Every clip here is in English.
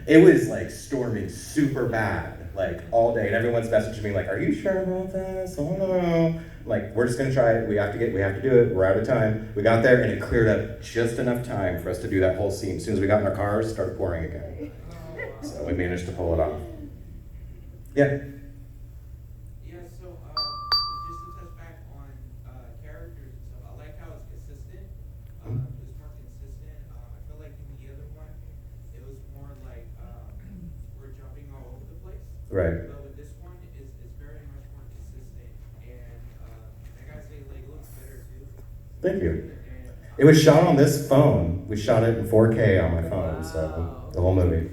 It was like storming super bad, like all day, and everyone's messaging me like, "Are you sure about this? Oh no!" Like, we're just gonna try it. We have to do it. We're out of time. We got there, and it cleared up just enough time for us to do that whole scene. As soon as we got in our cars, it started pouring again. So we managed to pull it off. Yeah. Yeah, so just to touch back on characters and stuff, I like how it's consistent. It's more consistent. I feel like in the other one, it was more like we're jumping all over the place. Right. But with this one, it's very much more consistent. And I gotta say, like, it looks better too. Thank you. It was shot on this phone. We shot it in 4K on my phone, so the whole movie.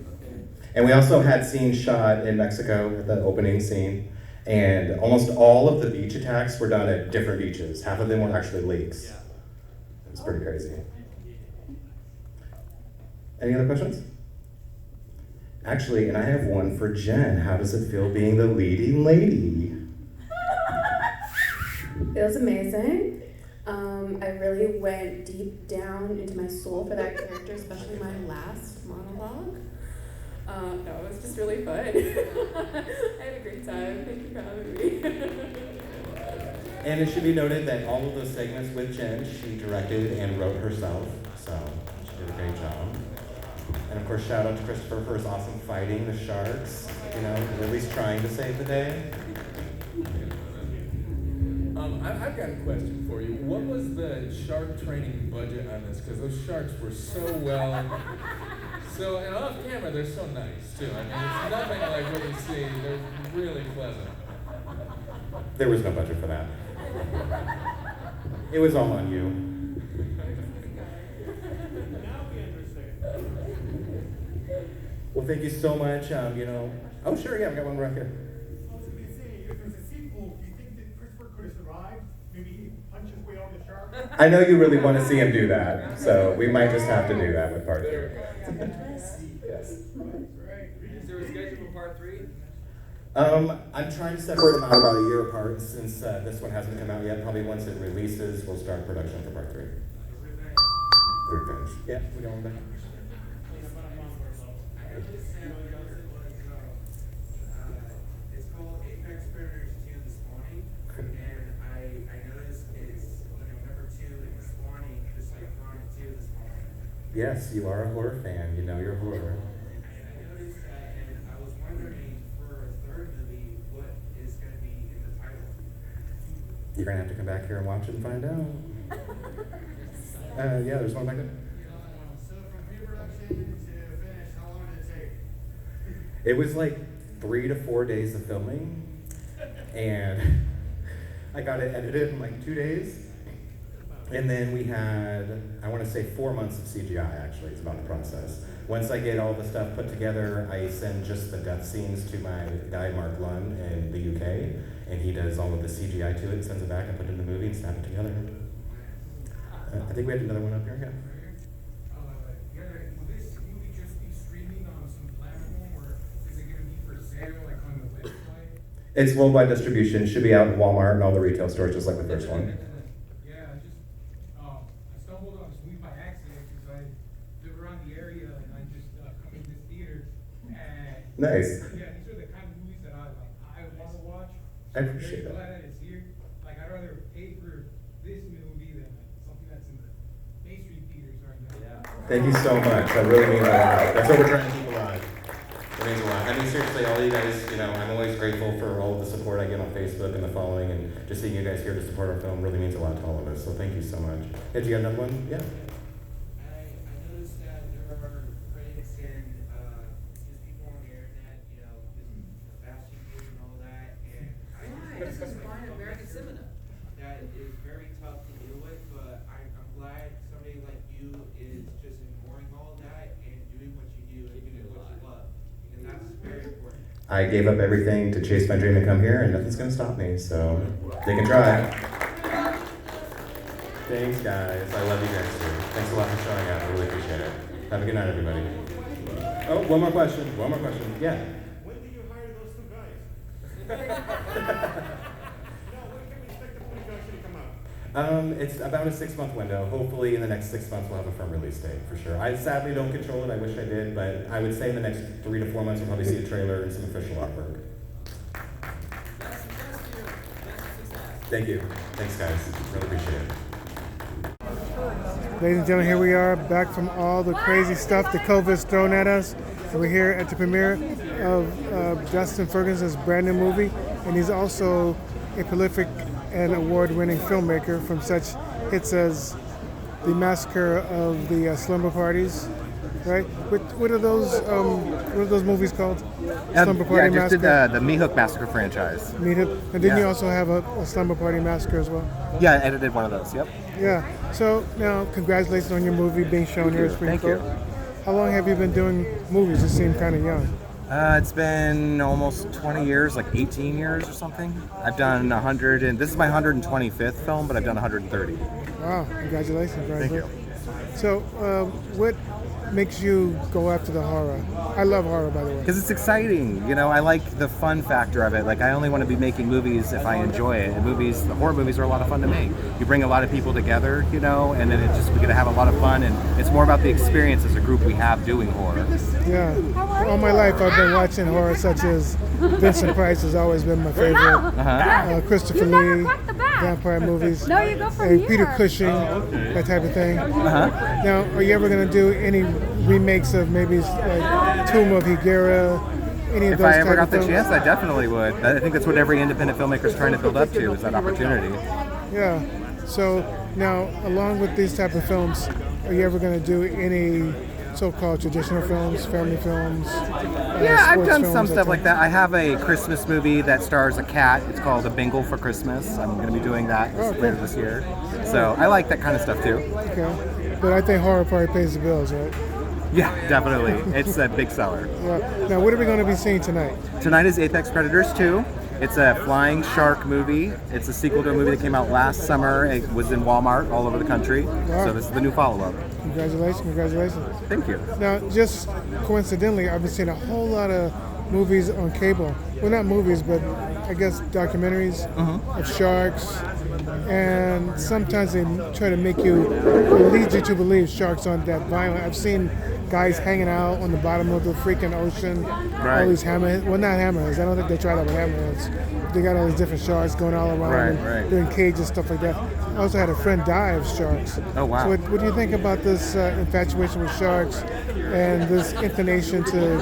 And we also had scenes shot in Mexico at the opening scene, and almost all of the beach attacks were done at different beaches. Half of them were actually lakes. It was pretty crazy. Any other questions? Actually, and I have one for Jen. How does it feel being the leading lady? It was amazing. I really went deep down into my soul for that character, especially my last monologue. No, it was just really fun. I had a great time. Thank you for having me. And it should be noted that all of those segments with Jen, she directed and wrote herself, so she did a great job. And of course, shout out to Christopher for his awesome fighting the sharks, at least trying to save the day. I've got a question for you. What was the shark training budget on this? Because those sharks were so well, and off camera, they're so nice too. I mean, it's nothing like what you see. They're really pleasant. There was no budget for that. It was all on you. Now we understand. Well, thank you so much. Oh, sure, yeah, I've got one right here. I was going to say, if there's a sequel, do you think that Christopher could have survived? Maybe he punched his way on the shark? I know you really want to see him do that, so we might just have to do that with part 3. Yes. Is there a schedule for part 3? I'm trying to separate them out about a year apart since this one hasn't come out yet. Probably once it releases, we'll start production for part 3. They're finished. Yeah, we going back. It's called Apex Predators 2 The Spawning, and I noticed it's number 2 in The Spawning, just like Chronic 2 The Spawning. Yes, you are a horror fan. You know your horror. I noticed that, and I was wondering for a third movie, what is going to be in the title? You're gonna have to come back here and watch it and find out. Yeah, there's one back there. So from pre-production to finish, how long did it take? It was like 3 to 4 days of filming, and I got it edited in like 2 days. And then we had, I want to say 4 months of CGI actually, is about the process. Once I get all the stuff put together, I send just the death scenes to my guy, Mark Lunn, in the UK, and he does all of the CGI to it, sends it back, and put it in the movie and snap it together. I think we had another one up here, yeah. Will this movie just be streaming on some platform, or is it going to be for sale, like on the website? It's worldwide distribution, should be out in Walmart and all the retail stores, just like the first one. Yeah, I stumbled on this movie by accident because I live around the area and I just come in this theater. And Nice. yeah, these are the kind of movies that I want to watch. I So I'm appreciate very that. glad that it's here. Like, I'd rather pay for this movie than something that's in the Main Street theaters right now. Thank you so much. That really means a lot. That's what we're trying to keep alive. It means a lot. I mean, seriously, all you guys, I'm always grateful for all of the support I get on Facebook and the following, and just seeing you guys here to support our film really means a lot to all of us. So thank you so much. Did you got another one? Yeah. I noticed that there are critics and just people on the internet, just bashing you and all that, and This is fine American cinema. that is very tough to deal with, but I'm glad somebody like you is just ignoring all that and doing what you do and doing what you love, and that's very important. I gave up everything to chase my dream and come here, and nothing's gonna stop me, so they can try. Thanks, guys. I love you guys too. Thanks a lot for showing up. I really appreciate it. Have a good night, everybody. Oh, one more question. Yeah. When did you hire those 2 guys? When can we expect the production to come out? It's about a 6-month window. Hopefully in the next 6 months we'll have a firm release date for sure. I sadly don't control it, I wish I did, but I would say in the next 3 to 4 months we'll probably see a trailer and some official artwork. Thank you. Thanks guys. Really appreciate it. Ladies and gentlemen, here we are back from all the crazy stuff that COVID's thrown at us. And we're here at the premiere of Justin Ferguson's brand new movie. And he's also a prolific and award-winning filmmaker from such hits as The Massacre of the Slumber Parties, right? What are those movies called? Slumber Party I just Massacre? did the Mehook Massacre franchise. Mehook. And didn't you Yeah. also have a Slumber Party Massacre as well? Yeah, I edited one of those, yep. Yeah. So now, congratulations on your movie being shown here at Thank you. Springfield. How long have you been doing movies? You seem kind of young. It's been almost 20 years, like 18 years or something. I've done 100, and this is my 125th film, but I've done 130. Wow, congratulations. Thank you. So, what makes you go after the horror? I love horror, by the way. Because it's exciting, you know, I like the fun factor of it. Like, I only want to be making movies if I enjoy it. And the horror movies are a lot of fun to make. You bring a lot of people together, you know, and then we get to have a lot of fun, and it's more about the experience as a group we have doing horror. Yeah. All my life I've been watching horror such as Vincent Price has always been my favorite. Christopher Lee, vampire movies. No, you go from and here. Peter Cushing, that type of thing. Now, are you ever going to do any remakes of maybe like Tomb of Higuera, any of If those I ever type got of the films? chance, I definitely would. I think that's what every independent filmmaker is trying to build up to, is that opportunity. Yeah. So now, along with these type of films, are you ever going to do any so-called traditional films, family films? Yeah, I've sports done films, some stuff type? like that. I have a Christmas movie that stars a cat. It's called A Bingle for Christmas. I'm going to be doing that later this year. So I like that kind of stuff too. Okay. But I think horror probably pays the bills, right? Yeah, definitely. It's a big seller. Yeah. Now, what are we going to be seeing tonight? Tonight is Apex Predators 2. It's a flying shark movie. It's a sequel to a movie that came out last summer. It was in Walmart all over the country. Wow. So this is the new follow-up. Congratulations. Thank you. Now, just coincidentally, I've been seeing a whole lot of movies on cable. Well, not movies, but I guess documentaries of sharks. And sometimes they try to make you, or lead you to believe sharks aren't that violent. I've seen guys hanging out on the bottom of the freaking ocean. Right. All these hammerheads. Well, not hammerheads. I don't think they tried out with hammerheads. They got all these different sharks going all around. Right. They're in cages, stuff like that. I also had a friend die of sharks. Oh, wow. So what do you think about this infatuation with sharks and this inclination to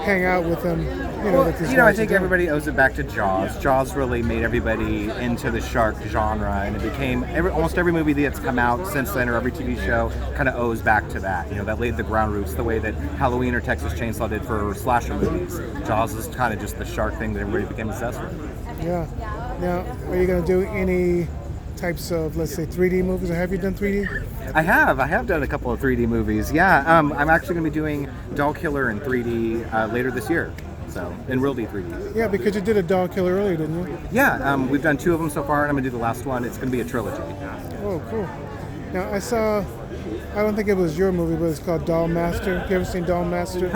hang out with them? That these I guys think are doing? everybody owes it back to Jaws. Jaws really made everybody into the shark genre, and it became almost every movie that's come out since then, or every TV show, kind of owes back to that. That laid the ground roots, the way that Halloween or Texas Chainsaw did for slasher movies. Jaws is kind of just the shark thing that everybody became obsessed with. Yeah. Now, are you going to do any types of, let's say, 3D movies, or have you done 3D? I have done a couple of 3D movies. Yeah, I'm actually going to be doing Doll Killer in 3D later this year. So, in real 3D. Yeah, because you did a Dog Killer earlier, didn't you? Yeah, we've done 2 of them so far, and I'm going to do the last one. It's going to be a trilogy. Oh, cool. Now, I don't think it was your movie, but it's called Doll Master. Have you ever seen Doll Master?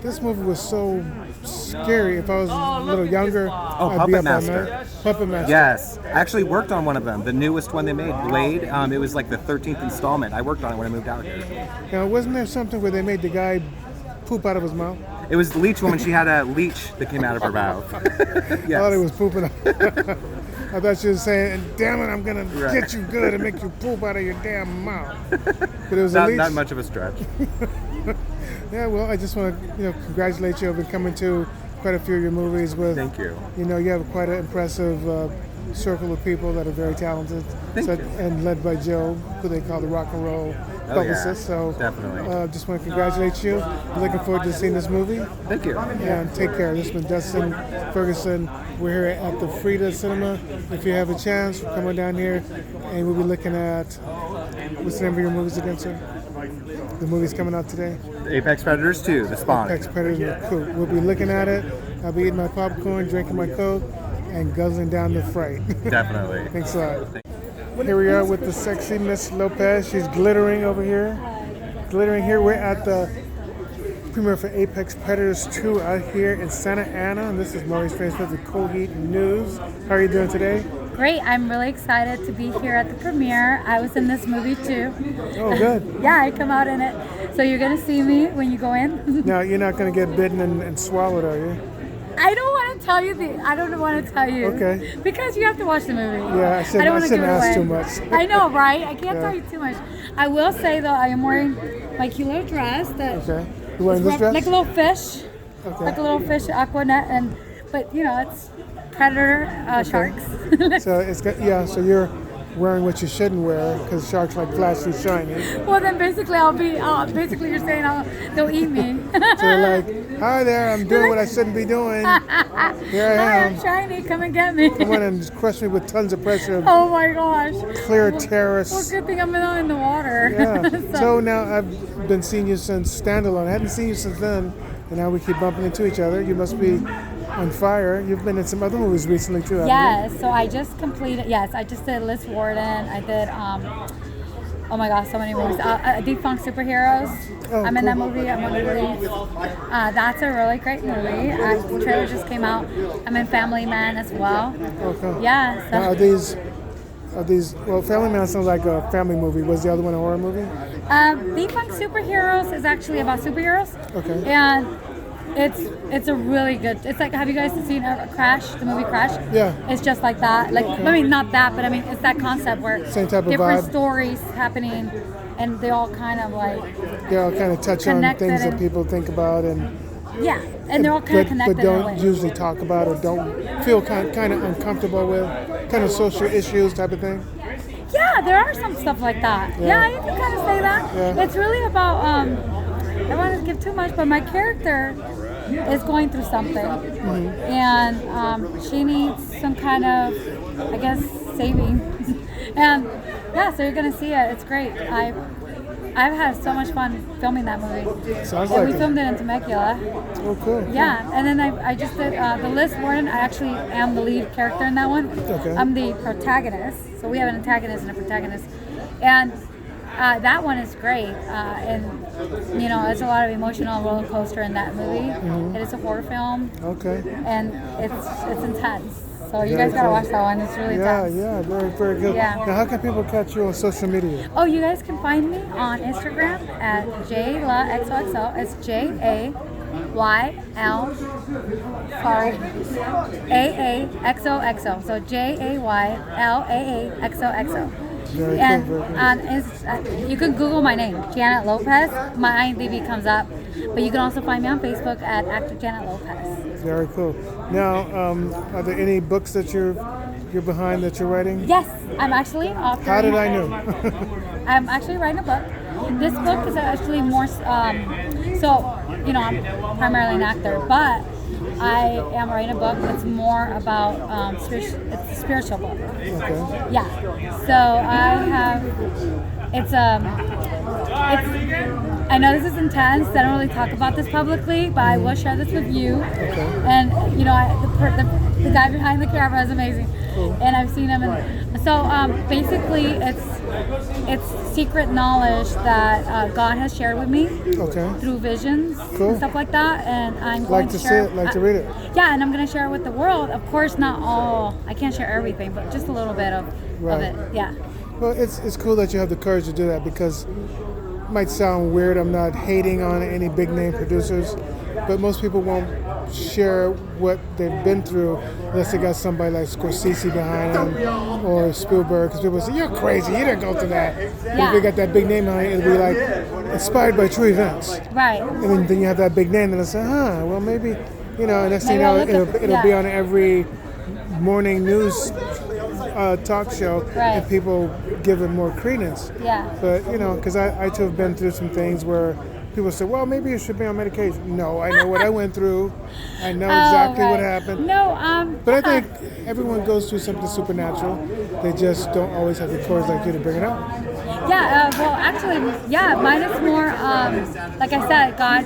This movie was so scary. If I was a little younger, I'd be Puppet up Master. all night. Puppet Master. Yes, I actually worked on one of them, the newest one they made, Blade. It was like the 13th installment. I worked on it when I moved out here. Now, wasn't there something where they made the guy poop out of his mouth? It was the leech woman. She had a leech that came out of her mouth. I thought he was pooping. I thought she was saying, "Damn it, I'm gonna get you good and make you poop out of your damn mouth." But it was a leech. Not much of a stretch. Yeah, well, I just want to congratulate you. I've been coming to quite a few of your movies with. Thank you. You have quite an impressive circle of people that are very talented, and led by Joe, who they call the rock and roll publicist. So definitely. Just want to congratulate you. Looking forward to seeing this movie. Thank you. And take care. This has been Dustin Ferguson. We're here at the Frida Cinema. If you have a chance, come on down here, and we'll be looking at, what's the name of your movies again, sir? The movie's coming out today. Apex Predators 2, The Spawn. Apex Predators 2. We'll be looking at it. I'll be eating my popcorn, drinking my Coke, and guzzling down the fright. Definitely. Thanks a lot. Here we are with the sexy Miss Lopez. She's glittering over here. We're at the premiere for Apex Predators 2 out here in Santa Ana. And this is Maurice Smith with Coheed News. How are you doing today? Great. I'm really excited to be here at the premiere. I was in this movie too. Oh, good. Yeah, I come out in it. So you're going to see me when you go in? Now, you're not going to get bitten and swallowed, are you? I don't want to tell you I don't want to tell you. Okay. Because you have to watch the movie. Yeah, I don't wanna shouldn't give it ask too away. much. I know, right? I can't Yeah. tell you too much. I will say though, I am wearing my cute little dress that Okay. You wearing this dress? like a little fish. Okay. Like a little fish aqua net, but you know, it's predator sharks. So it's got, yeah. So you're wearing what you shouldn't wear because sharks like flashy, shiny. Well, then basically basically you're saying they'll eat me. So you're like, hi there, I'm doing what I shouldn't be doing. Here I Hi, am. I'm shiny. Come and get me. Come on and just crush me with tons of pressure. Oh my gosh. Clear Well, terrorists. good thing I'm not in the water. Yeah. So now I've been seeing you since Standalone. I hadn't seen you since then, and now we keep bumping into each other. You must be on fire. You've been in some other movies recently too, haven't you? Yes, so I just did Liz Warden. I did, oh my gosh, so many movies. Defunct Superheroes. Oh, I'm in that cool. movie. I'm one of the leads. That's a really great movie. The trailer just came out. I'm in Family Man as well. Okay. Yeah. Now, are these, well, Family Man sounds like a family movie. Was the other one a horror movie? Defunct Superheroes is actually about superheroes. Okay. And it's a really good. It's like, have you guys seen Crash, the movie Crash? Yeah. It's just like that. Like, I mean, not that, but I mean, it's that concept where Same type of different vibe. stories happening, and they all kind of like, They all kind of touch on Connected things that and- people think about and yeah, and they're all kind of connected but in a don't way. usually talk about or don't feel kind of uncomfortable with, kind of social issues type of thing. Yeah, there are some stuff like that. Yeah. Yeah, you can kind of say that. Yeah. It's really about, I don't want to give too much, but my character is going through something. And she needs some kind of, I guess, saving. And yeah, so you're going to see it. It's great. I've had so much fun filming that movie. Sounds And like we it. filmed it in Temecula. Oh, cool. Yeah, and then I just did the Liz Warden. I actually am the lead character in that one. Okay. I'm the protagonist. So we have an antagonist and a protagonist. And that one is great. And, you know, it's a lot of emotional roller coaster in that movie. Mm-hmm. It is a horror film. Okay. And it's intense. So you Very guys gotta cool. watch that one. It's really Yeah, intense. yeah, very, very good. Yeah. Now, how can people catch you on social media? Oh, you guys can find me on Instagram at JaylaXOXO. It's JAYL, sorry, AAXOXO. So JAYLAAXOXO. Very And cool, very cool. you can Google my name, Janet Lopez. My IMDb comes up, but you can also find me on Facebook at Actor Janet Lopez. Very cool. Now, are there any books that you're behind that you're writing? Yes, I'm actually authoring. How did I know? I'm actually writing a book. This book is actually more, so, you know, I'm primarily an actor, but I am writing a book that's more about, it's a spiritual book. Okay. Yeah. So I have, I know this is intense. I don't really talk about this publicly, but I will share this with you. Okay. And you know, the guy behind the camera is amazing, and I've seen him. And so basically, it's secret knowledge that God has shared with me Okay. through visions Cool. and stuff like that. And I'm going Like to see share it, like to read it. Yeah, and I'm going to share it with the world. Of course, not all. I can't share everything, but just a little bit of Right. it. Yeah. Well, it's cool that you have the courage to do that because it might sound weird. I'm not hating on any big name producers, but most people won't share what they've been through unless they got somebody like Scorsese behind them or Spielberg, because people say, you're crazy, you didn't go through that. But Yeah. if they got that big name behind it, it'll be like inspired by true events. Right. And then you have that big name, and I say, well, maybe, you know, and next thing you Maybe know, I'll look at- it'll be yeah. on every morning news talk show, Right. and people give it more credence. Yeah. But, you know, because I too have been through some things where people say, well, maybe you should be on medication. No, I know what I went through. I know exactly what right. happened. No, But I think everyone goes through something supernatural. They just don't always have the courage like you to bring it up. yeah, well, actually, yeah, mine is more, like I said, God,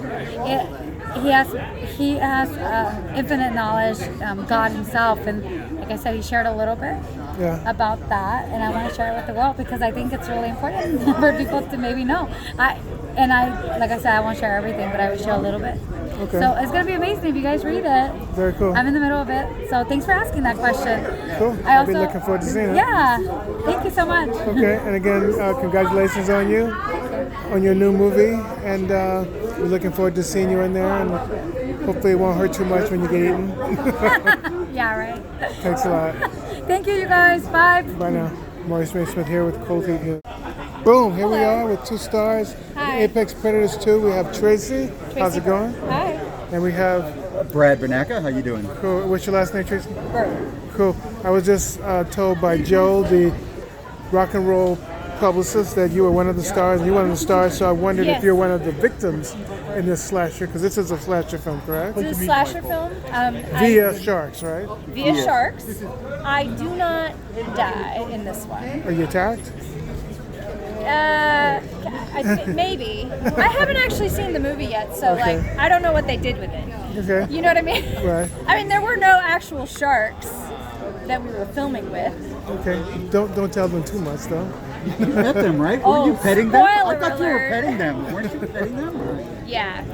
he has infinite knowledge, God himself, and like I said, he shared a little bit Yeah. about that, and I want to share it with the world because I think it's really important for people to maybe know. Like I said, I won't share everything, but I will share a little bit. Okay. So it's gonna be amazing if you guys read it. Very cool. I'm in the middle of it, so thanks for asking that question. Cool. I I'll be also- looking forward to seeing it. Yeah, thank you so much. Okay, and again, congratulations on you, on your new movie, and we're looking forward to seeing you in there, and hopefully it won't hurt too much when you get eaten. Yeah, right. Thanks a lot. Thank you, you guys. Bye. Bye now. Maurice Smith here with Cold Heat News. Boom, here we are with 2 stars. Hi. Apex Predators 2, we have Tracy. How's it going? Hi. And we have, Brad Banaka, how you doing? cool. What's your last name, Tracy? Bert. Cool. I was just told by Joe, the rock and roll publicist, that you were one of the stars. You're one of the stars, so I wondered Yes. if you're one of the victims in this slasher, because this is a slasher film, correct? This is a slasher film. Via sharks, right? Via sharks. I do not die in this one. Are you attacked? Maybe. I haven't actually seen the movie yet, so Okay. like I don't know what they did with it. Okay. You know what I mean? Right. I mean, there were no actual sharks that we were filming with. Okay. Don't tell them too much, though. You met them, right? Oh, Were you petting them? I spoiler thought you were alert. petting them. Weren't you petting them? Yeah.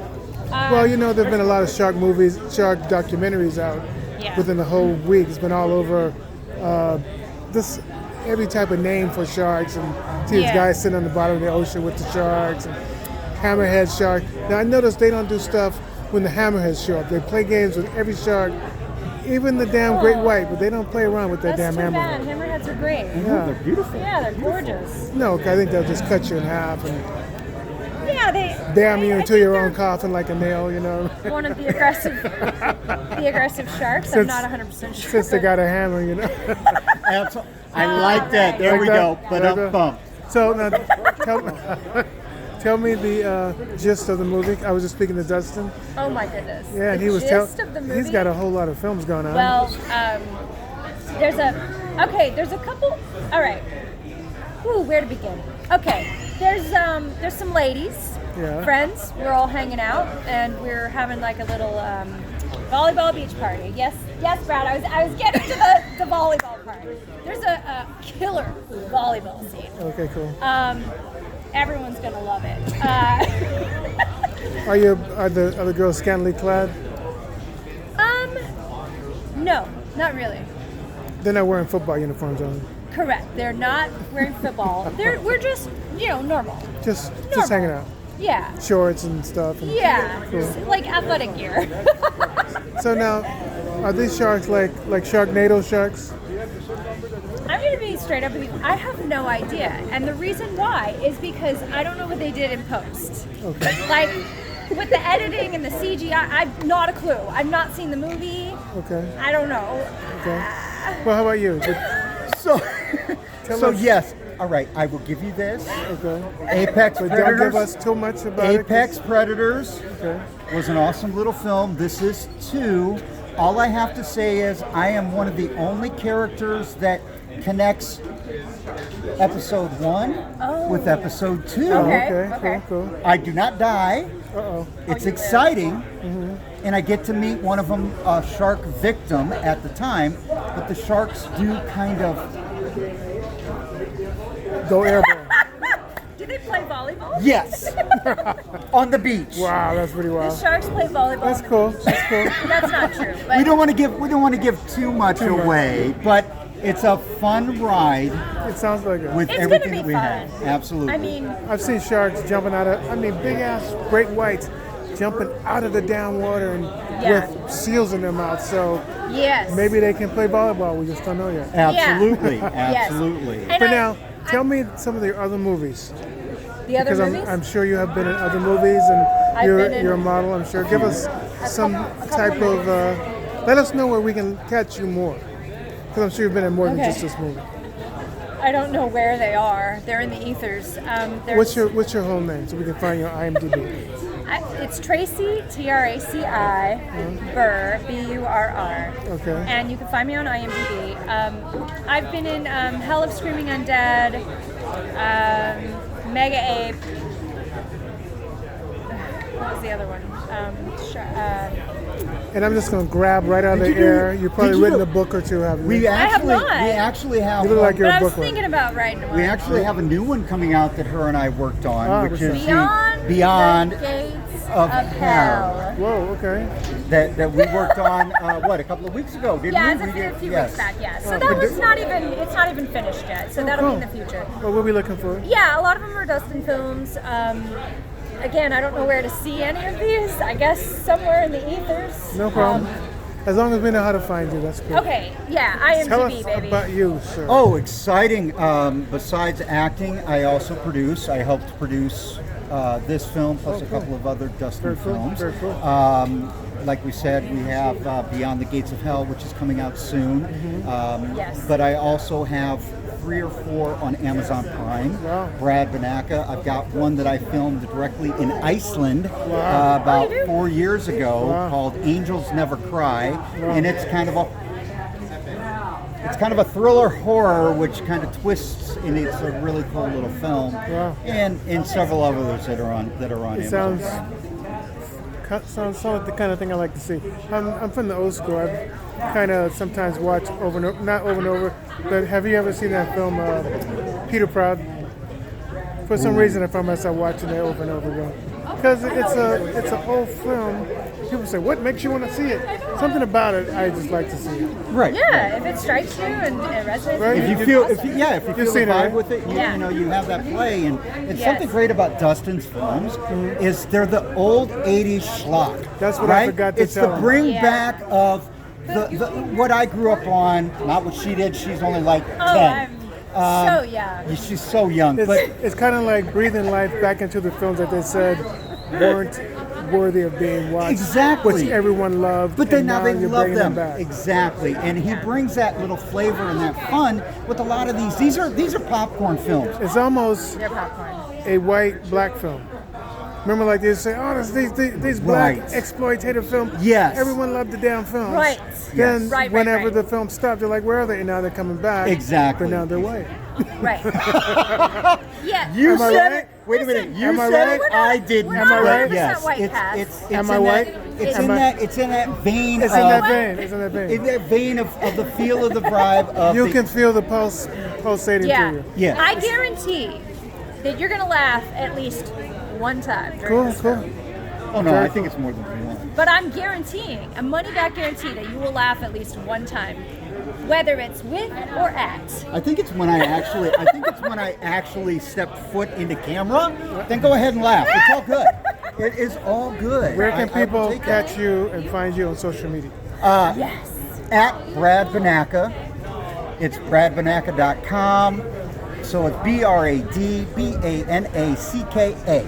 Well, you know, there've been a lot of shark movies, shark documentaries out Yeah. within the whole week. It's been all over. This every type of name for sharks, and see these Yeah. guys sitting on the bottom of the ocean with the sharks, and hammerhead shark. Now I noticed they don't do stuff when the hammerheads show up. They play games with every shark, even the damn great white, but they don't play around with that That's damn too bad. hammerhead. Hammerheads are great. Yeah. They're beautiful. Yeah, they're gorgeous. No, I think they'll just cut you in half and Yeah, they damn you I into think your they're own coffin like a nail, you know. One of the aggressive sharks. I'm Since- not 100% sure. Since they but- got a hammer, you know. Absolutely. I like that. There Like we that? go. But Like up that? bump. So now, tell me the gist of the movie. I was just speaking to Dustin. Oh my goodness. Yeah, and The he was gist of the movie. he's got a whole lot of films going on. Well, there's a couple. All right. Ooh, where to begin? Okay, there's some ladies, Yeah. friends. We're all hanging out, and we're having like a little volleyball beach party. Yes, Brad. I was getting to the volleyball part. There's a killer volleyball scene. Okay, cool. Everyone's gonna love it. Are the girls scantily clad? No, not really. They're not wearing football uniforms on. Correct. They're not wearing football. We're just normal. Just Normal. hanging out, Yeah. shorts and stuff. And Yeah. Cool. Just like athletic gear. So now, are these sharks like Sharknado sharks? I'm gonna be straight up with you. I have no idea, and the reason why is because I don't know what they did in post. Okay. Like with the editing and the CGI, I've not a clue. I've not seen the movie. Okay. I don't know. Okay. Well, how about you? So, Tell so us- yes. All right. I will give you this. Okay. Apex But don't give Predators. us too much about it. 'cause- Apex Predators Okay. was an awesome little film. This is 2. All I have to say is I am one of the only characters that connects episode 1 with episode 2. Okay. Okay. Cool. I do not die. Uh-oh. It's exciting, and I get to meet one of them, a shark victim at the time, but the sharks do kind of, Go airborne. Do they play volleyball? yes, on the beach. Wow, that's pretty The wild. sharks play volleyball. That's cool. That's cool. That's not true. But We don't want to give too much Too much. away, but it's a fun ride It sounds like it. with It's gonna everything be that we fun. have. Absolutely. I mean, I've seen sharks jumping out of, big ass great whites jumping out of the down water and Yeah. with seals in their mouth. So yes. maybe they can play volleyball. We just don't know yet. absolutely, Yes. absolutely. And But now, tell me some of the other movies. the other Because movies. I'm sure you have been in other movies and I've been in you're a model, I'm sure. Give us some couple type of, let us know where we can catch you more. Because I'm sure you've been in more than Okay. just this movie. I don't know where they are. They're in the ethers. What's your whole name so we can find you on IMDb? It's Tracy, TRACI, Burr, BURR. Okay. And you can find me on IMDb. I've been in Hell of Screaming Undead, Mega Ape. What was the other one? And I'm just going to grab right out of the Did you do- air. You've probably did you written do- a book or two, haven't We you? have not. actually have You look like one- you're But a I was bookworm. thinking about writing one. we actually have a new one coming out that her and I worked on, Ah, which which is one? the Beyond. the Gates. of Hell. Whoa, okay. That we worked on, a couple of weeks ago, didn't Yeah, we? it's a few Yes. weeks back, yeah. So Oh, that but was not even, it's not even finished yet. So that'll be in the future. What we'll be looking for? Yeah, a lot of them are Dustin films. Again, I don't know where to see any of these. I guess somewhere in the ethers. No problem. As long as we know how to find you, that's good. Okay, yeah, IMDb, Tell us baby. about you, sir. Oh, exciting. Besides acting, I also produce. I helped produce this film plus a couple of other Dustin films. Very cool. Like we said, we have Beyond the Gates of Hell, which is coming out soon. Yes. But I also have 3 or 4 on Amazon Prime. Wow. Brad Banaka. I've got one that I filmed directly in Iceland about 4 years ago called Angels Never Cry, and it's kind of a thriller horror which kind of twists, and it's a really cool little film. Wow. And several others that are on It Amazon Prime. sounds like the kind of thing I like to see. I'm from the old school. I kind of sometimes watch over and over, not over and over, but have you ever seen that film, Peter Proud? For some reason, I find myself watching it over and over again. Because it's an old film. People say, what makes you want to see it? Something about it, I just like to see it. Right. Yeah, if it strikes you and it resonates Right. with you, If you feel, awesome. if you You've feel the seen it, vibe right? with it, Yeah. you have that play, and it's Yes. something great about Dustin's films is they're the old '80s schlock. That's what I right? forgot to It's tell the him. bring Yeah. back of the what I grew up on, not what she did. She's only like 10. I'm so young. She's so young, It's, but it's kind of like breathing life back into the films that they said weren't worthy of being watched. Exactly. Which everyone loved. But then and now they you're love bringing them. back. Exactly, and he brings that little flavor and that fun with a lot of these. These are popcorn films. It's almost They're popcorn. a white-black film. Remember, like they say, oh, these black Right. exploitative films. Yes. Everyone loved the damn films. Right. Then Right, whenever right. the film stopped, they're like, where are they? And now they're coming back. Exactly. But now they're white. Right. Yeah. You Am I said right? it. Wait a minute. You Am I said right? it. We're not- I did we're not. not 100% Yes. white It's cats. it's Am in I that. white? It's Am in I- that. It's in that vein. It's of, in that vein. It's in that In vein. that vein of the feel of the vibe of You the, can feel the pulse pulsating Yeah. through you. Yeah. I guarantee that you're gonna laugh at least one time. during Cool, this cool. film. Oh no, I think it's more than 1. But I'm guaranteeing a money back guarantee that you will laugh at least one time, whether it's with or at. I think it's when I actually stepped foot into camera. Then go ahead and laugh. It's all good. It is all good. Where can I will people take that. catch you and find you on social media? Yes. At Brad Banaka. It's bradbanaka.com. So it's BRADBANACKA.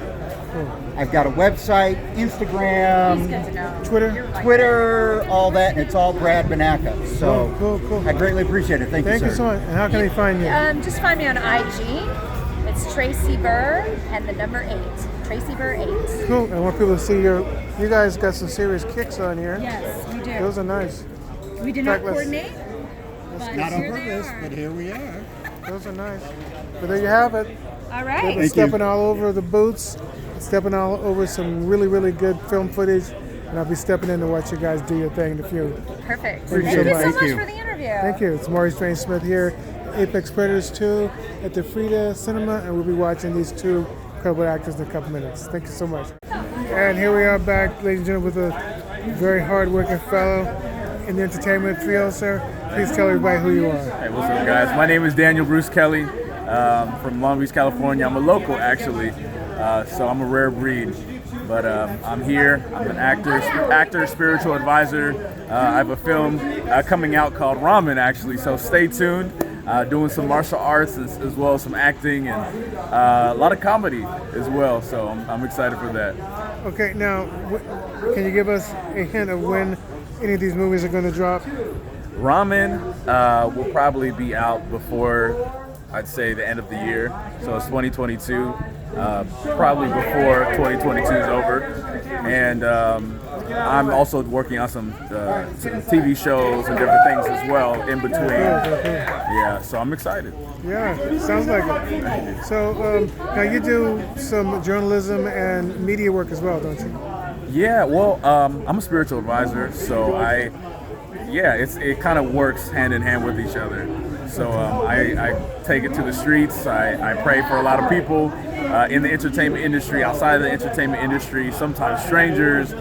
I've got a website, He's Instagram, good to know. Twitter? all that, and it's all Brad Banaka. So Cool. I greatly appreciate it. Thank Thank you, you sir. so much. And how can they find you? Just find me on IG. It's Tracy Burr and the number 8. Tracy Burr 8. Cool. I want people to see you guys got some serious kicks on here. Yes, we do. Those are nice. We did In not fact, let's- coordinate, but Not on here they purpose, are. but here we are. Those are nice. But there you have it. All They've right. been Thank you. stepping all over the boots, stepping all over some really, really good film footage, and I'll be stepping in to watch you guys do your thing in the few. Perfect. Thank you Thank so you much. so Thank much you. for the interview. Thank you. It's Maurice Smith here, Apex Predators 2 at the Frida Cinema, and we'll be watching these two incredible actors in a couple minutes. Thank you so much. And here we are back, ladies and gentlemen, with a very hard-working fellow in the entertainment field, sir. Please tell everybody who you are. Hey, what's up, guys? My name is Daniel Bruce Kelly from Long Beach, California. I'm a local, actually, so I'm a rare breed. But I'm here. I'm an actor, spiritual advisor. I have a film coming out called Ramen, actually. So stay tuned. Doing some martial arts as well as some acting and a lot of comedy as well. So I'm excited for that. Okay, now, can you give us a hint of when any of these movies are going to drop? Ramen will probably be out before, I'd say, the end of the year. So it's 2022, probably before 2022 is over. And I'm also working on some TV shows and different things as well in between. Yeah, so I'm excited. Yeah, sounds like it. So now you do some journalism and media work as well, don't you? Yeah, well, I'm a spiritual advisor, so it kind of works hand in hand with each other. So I take it to the streets. I pray for a lot of people in the entertainment industry, outside of the entertainment industry, sometimes strangers.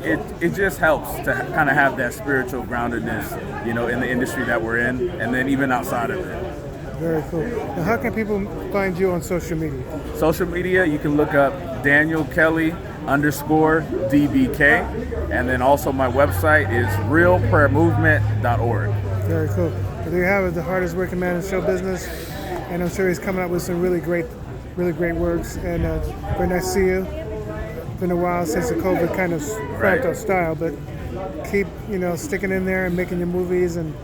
It just helps to kind of have that spiritual groundedness, you know, in the industry that we're in, and then even outside of it. Very cool. Now, how can people find you on social media? Social media, you can look up Daniel Kelly _DBK, and then also my website is realprayermovement.org. Very cool. Well, there you have it, the hardest working man in show business, and I'm sure he's coming up with some really great works. And very nice to see you. It's been a while since the COVID kind of cramped our style, but keep sticking in there and making your movies and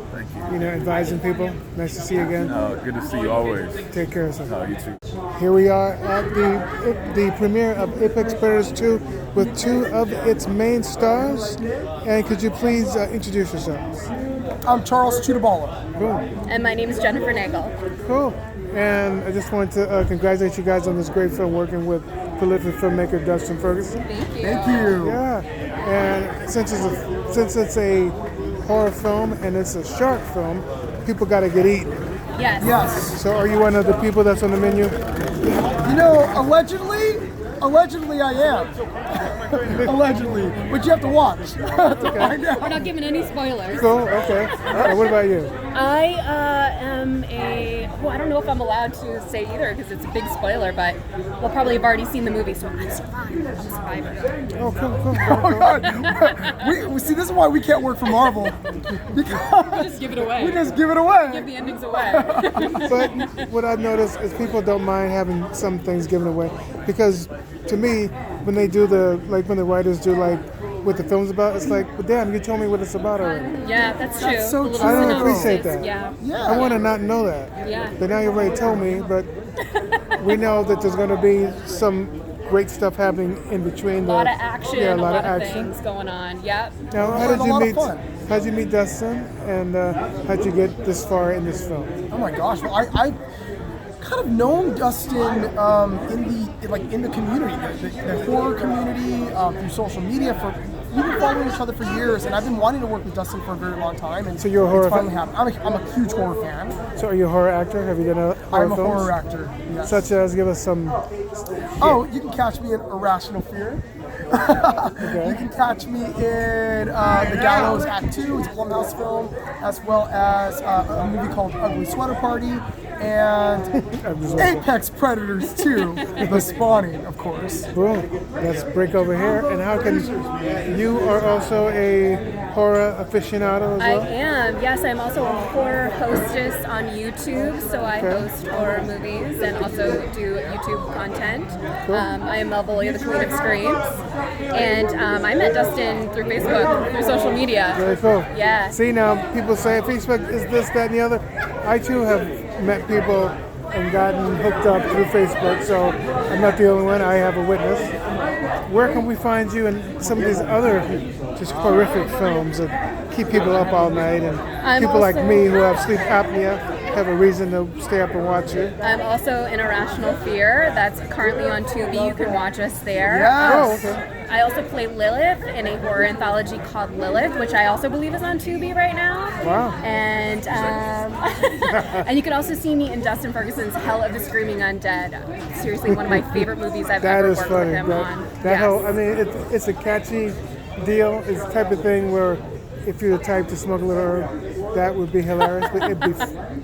advising people. Nice to see you again. Oh, good to see you always. Take care of yourself. Oh, you too. Here we are at the premiere of Apex Predators 2 with two of its main stars. And could you please introduce yourselves? I'm Charles Chudabala. Cool. And my name is Jennifer Nagel. Cool. And I just want to congratulate you guys on this great film working with prolific filmmaker Dustin Ferguson. Thank you. Thank you. Yeah. And since it's a horror film and it's a shark film, people got to get eaten. Yes. Yes. So are you one of the people that's on the menu? Allegedly I am. Allegedly. But you have to watch to find out. We're not giving any spoilers. Cool, okay. What about you? I am I don't know if I'm allowed to say either because it's a big spoiler, but we'll probably have already seen the movie, so I'm a survivor. Oh, cool. Oh God. We see, this is why we can't work for Marvel. Because We just give it away. we just give it away. Give the endings away. But what I've noticed is people don't mind having some things given away because to me, when they do when the writers do what the film's about, it's like, well, damn, you told me what it's about already. Yeah, that's true. That's so The little true. I don't synopsis, appreciate that. Yeah. I want to not know that. Yeah. But now you already told me, but we know that there's going to be some great stuff happening in between. A lot of action, Yeah, a lot of things going on. Yep. Now, It's a lot of fun. how'd you meet Dustin, and how'd you get this far in this film? Oh my gosh! Well, I kind of known Dustin in the community, the horror community, through social media. We've been following each other for years, and I've been wanting to work with Dustin for a very long time. And So you're a horror it's finally fan? happened. I'm a huge horror fan. So are you a horror actor? Have you done horror I'm a films? horror actor. Yes. Such as, give us some. Oh, you can catch me in Irrational Fear. You can catch me in The Gallows Act 2. It's a Blumhouse film, as well as a movie called Ugly Sweater Party, and Apex Predators 2, The Spawning, of course. Boom. Let's break over here. And how can you are also a horror aficionado as I well? am. Yes, I'm also a horror hostess on YouTube, so I host horror movies and also do YouTube content. I am Melville, the Queen of Screams, and I met Dustin through Facebook, through social media. Very cool. Yeah. See, now people say Facebook is this, that, and the other. I too have met people and gotten hooked up through Facebook, so I'm not the only one. I have a witness. Where can we find you in some of these other just horrific films that keep people up all night, and people like me who have sleep apnea have a reason to stay up and watch you? I'm also in Irrational Fear. That's currently on Tubi. You can watch us there. Yes. Oh, okay. I also play Lilith in a horror anthology called Lilith, which I also believe is on Tubi right now. Wow. And and you can also see me in Dustin Ferguson's Hell of the Screaming Undead. Seriously, one of my favorite movies I've That ever is worked funny. with him on. That whole, I mean, it's a catchy deal. It's the type of thing where if you're the type to smoke a little herb, that would be hilarious. But it'd be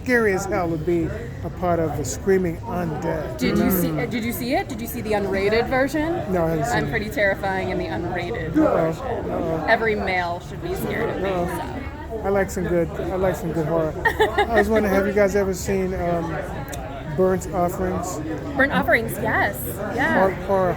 scary as hell to be a part of the Screaming Undead. Did you see it? Did you see it? Did you see the unrated version? No, I haven't seen I'm it. pretty terrifying in the unrated version. Every male should be scared of me. So. I like some good horror. I was wondering, have you guys ever seen Burnt Offerings? Burnt Offerings, yes. Yeah. Horror.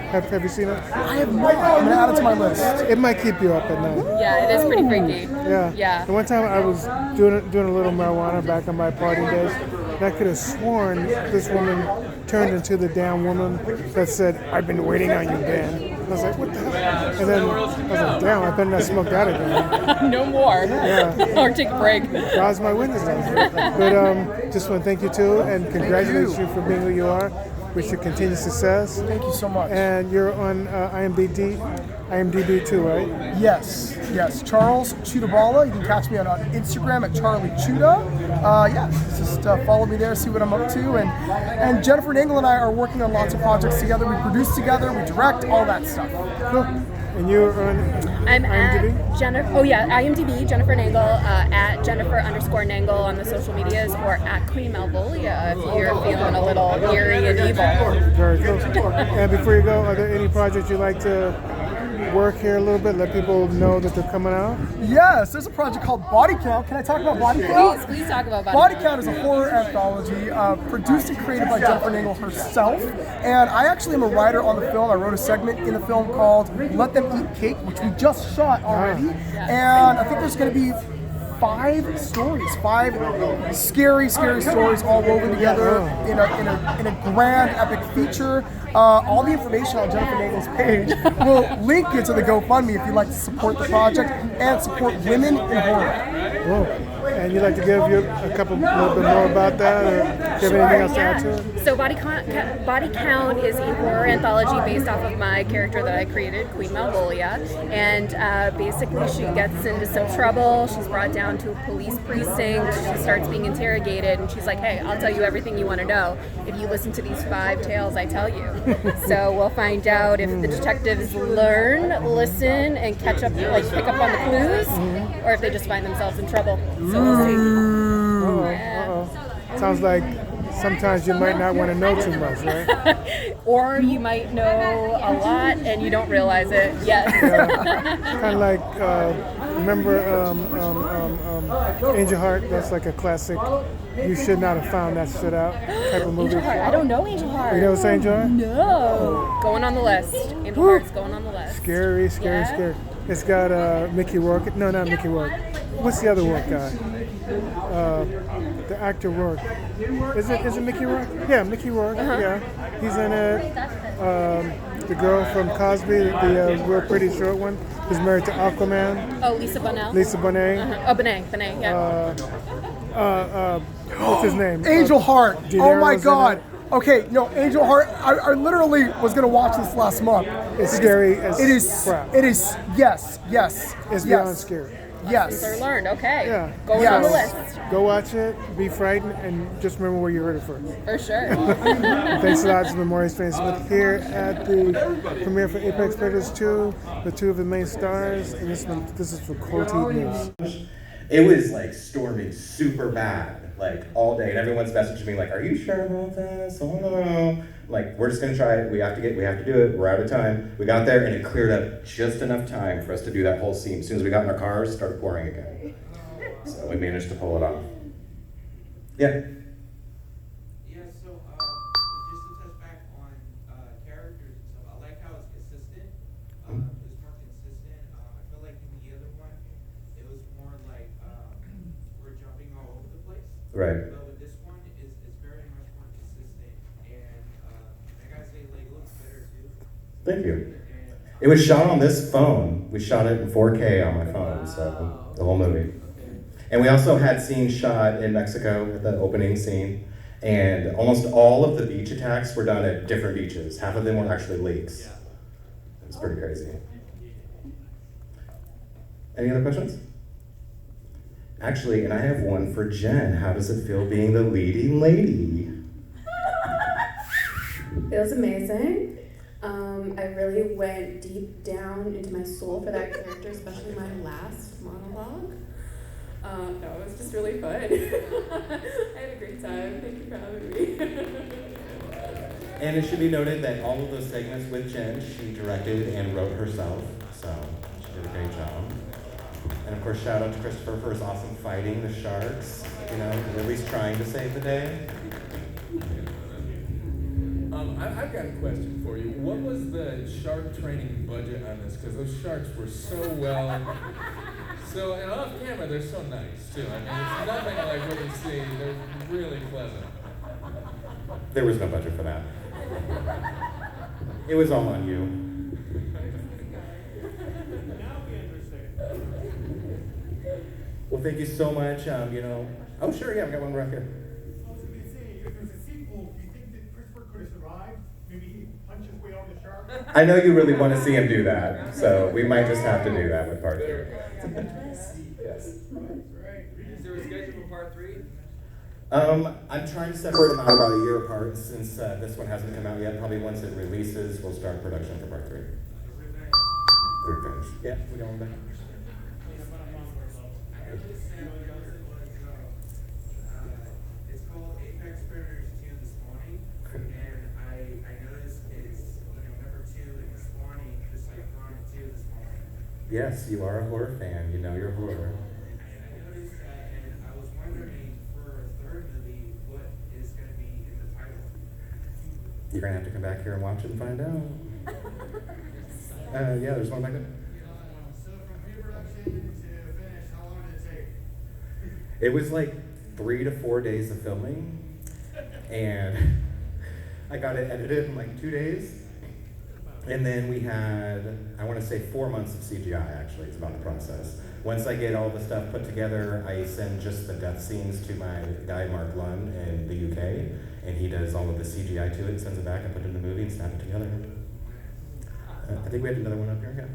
Have you seen it? I have not. I'm going to add it to my list. It might keep you up at night. Yeah, it is pretty freaky. Yeah. Yeah. The one time I was doing a little marijuana back on my party days, and I could have sworn this woman turned into the damn woman that said, "I've been waiting on you, Ben." I was like, what the hell? And then I was like, damn, I better not smoke that again. No more. Yeah. Or take a break. God's my witness. But just want to thank you too, and congratulate you for being who you are. wish you continued success. Thank you so much. And you're on IMDb too, right? Yes, Charles Chudabala. You can catch me on Instagram at Charlie Chuda. Just follow me there, see what I'm up to. And Jennifer Nangle and I are working on lots of projects together. We produce together, we direct, all that stuff. Cool. And you're on I'm IMDb? at Jennifer. Oh yeah, IMDb Jennifer Nangle at Jennifer_Nangle on the social medias, or at Queen Malvolia if you're feeling a little eerie and evil. Very cool. And before you go, are there any projects you'd like to work here a little bit? Let people know that they're coming out. Yes, there's a project called Body Count. Can I talk about Body Count? Please talk about Body Count is a horror anthology produced and created by Jennifer Nangle herself. And I actually am a writer on the film. I wrote a segment in the film called Let Them Eat Cake, which we just shot already. And I think there's going to be 5 scary stories all woven together in a grand epic feature. All the information on Jennifer Nangle's page will link you to the GoFundMe if you'd like to support the project and support women in horror. Whoa. And you'd like to give you a little bit more about that, or do you have anything else to add to it? So Body Count is a horror anthology based off of my character that I created, Queen Malvolia. And basically she gets into some trouble. She's brought down to a police precinct. She starts being interrogated, and she's like, hey, I'll tell you everything you want to know if you listen to these 5 tales I tell you. So we'll find out if the detectives learn, listen, and catch up, like pick up on the clues, or if they just find themselves in trouble. So we'll see. Sounds like sometimes you might not want to know too much, right? Or you might know a lot and you don't realize it yet. Kind of like, remember Angel Heart? That's like a classic. You should not have found that shit out type of movie. Angel Heart. I don't know Angel Heart. You know what's Angel Heart? No. Going on the list. Angel Heart's going on the list. Scary. It's got Mickey Rourke. No, not Mickey Rourke. What's the other Rourke guy? The actor Rourke. Is it Mickey Rourke? Yeah, Mickey Rourke. Yeah, he's in it. The girl from Cosby, the real pretty short one, who's married to Aquaman. Oh, Lisa Bonet. Lisa Bonet. Oh, Bonet, yeah. What's his name? Angel Heart. Oh my God. Okay, no, Angel Heart. I literally was gonna watch this last month. It's scary as crap. It is. Yes. It's beyond scary. Yes. Lessons are learned. Okay. Yeah. Going on the list. Go watch it. Be frightened, and just remember where you heard it first. For sure. Thanks a lot. This is Maurice Smith here at the premiere for Apex Predators 2. The 2 of the main stars, and this is for Cold Heat News. It was like storming super bad, like all day, and everyone's messaging me like, "Are you sure about this? Oh no!" Like, we're just gonna try it. We have to do it. We're out of time. We got there, and it cleared up just enough time for us to do that whole scene. As soon as we got in our cars, it started pouring again. So we managed to pull it off. Yeah. Yeah. So just to touch back on characters and stuff, I like how it's consistent. It's more consistent. I feel like in the other one, it was more like we're jumping all over the place. Right. But with this one, it's very much more consistent, and I gotta say, like, it looks better too. Thank you. It was shot on this phone. We shot it in 4K on my phone, so the whole movie. And we also had scenes shot in Mexico at the opening scene, and almost all of the beach attacks were done at different beaches. Half of them were actually lakes. It was pretty crazy. Any other questions? Actually, and I have one for Jen. How does it feel being the leading lady? Feels amazing. I really went deep down into my soul for that character, especially my last monologue. No, it was just really fun. I had a great time. Thank you for having me. And it should be noted that all of those segments with Jen, she directed and wrote herself, so she did a great job. And of course, shout out to Christopher for his awesome fighting the sharks, at least trying to save the day. I've got a question for you. What was the shark training budget on this? Because those sharks were so well, and off camera they're so nice too. I mean, it's nothing like what you see. They're really pleasant. There was no budget for that. It was all on you. Well, thank you so much. Oh, sure, yeah, I've got one right here. There's a sequel. Do you think that Christopher could have survived? I know you really want to see him do that, so we might just have to do that with part 3. Yes. Is there a schedule for part 3? I'm trying to separate them out about a year apart since this one hasn't come out yet. Probably once it releases, we'll start production for part 3. We're finished. Yeah, we going back. It's called Apex Predators 2 The Spawning, and I noticed it's number 2 in the spawning, just like Chronic 2 The Spawning. Yes, you are a horror fan. You know your horror. I noticed that, and I was wondering for a third movie, what is going to be in the title? You're gonna have to come back here and watch it and find out. Yeah, there's one back there. So from pre-production to finish, how long did it take? It was like 3 to 4 days of filming, and I got it edited in like 2 days. And then we had, I want to say 4 months of CGI actually, is about the process. Once I get all the stuff put together, I send just the death scenes to my guy Mark Lunn in the UK, and he does all of the CGI to it, sends it back, and put it in the movie and snap it together. I think we had another one up here, yeah.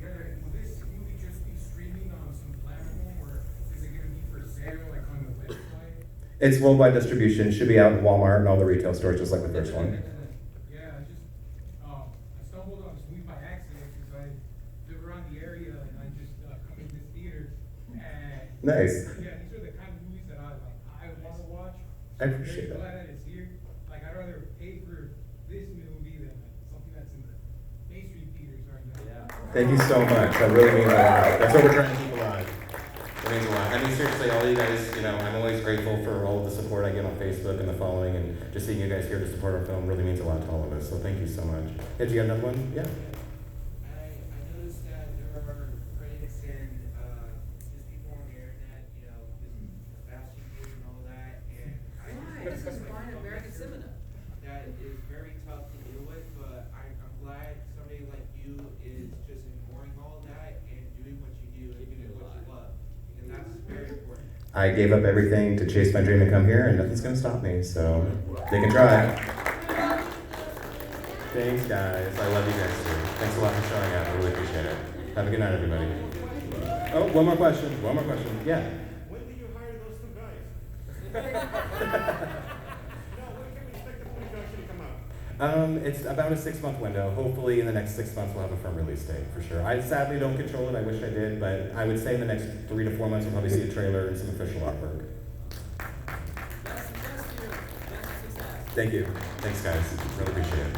Will this movie just be streaming on some platform, or is it going to be for sale, like on the website? It's worldwide distribution, should be out in Walmart and all the retail stores, just like the first one. Yeah, I stumbled on this movie by accident because I live around the area and I just come in this theater. And Nice. yeah, these are the kind of movies that I want to watch. I appreciate I'm that. glad that it's here. Like, I'd rather pay for this movie than something that's in the mainstream theaters right now. Yeah. Thank you so much. That really means a lot. That's what we're trying to keep alive. It means a lot. I mean, seriously, all you guys, I'm always grateful for all of the support I get on Facebook and the following, and just seeing you guys here to support our film really means a lot to all of us. So thank you so much. Did you got another one? Yeah. I noticed that there are critics and just people on the internet, just bashing you and all that, and Why? This is fine American cinema. that is very tough to deal with, but I'm glad somebody like you is just ignoring all that and doing what you do and doing what you love, because that's very important. I gave up everything to chase my dream and come here, and nothing's going to stop me, so they can try. Thanks, guys. I love you guys too. Thanks a lot for showing up. I really appreciate it. Have a good night, everybody. Oh, one more question. One more question. Yeah. When did you hire those 2 guys? Now, when can we expect the movie to actually come out? It's about a 6-month window. Hopefully in the next 6 months we'll have a firm release date for sure. I sadly don't control it. I wish I did, but I would say in the next 3 to 4 months we'll probably see a trailer and some official artwork. Thank you. Thanks, guys. Really appreciate it.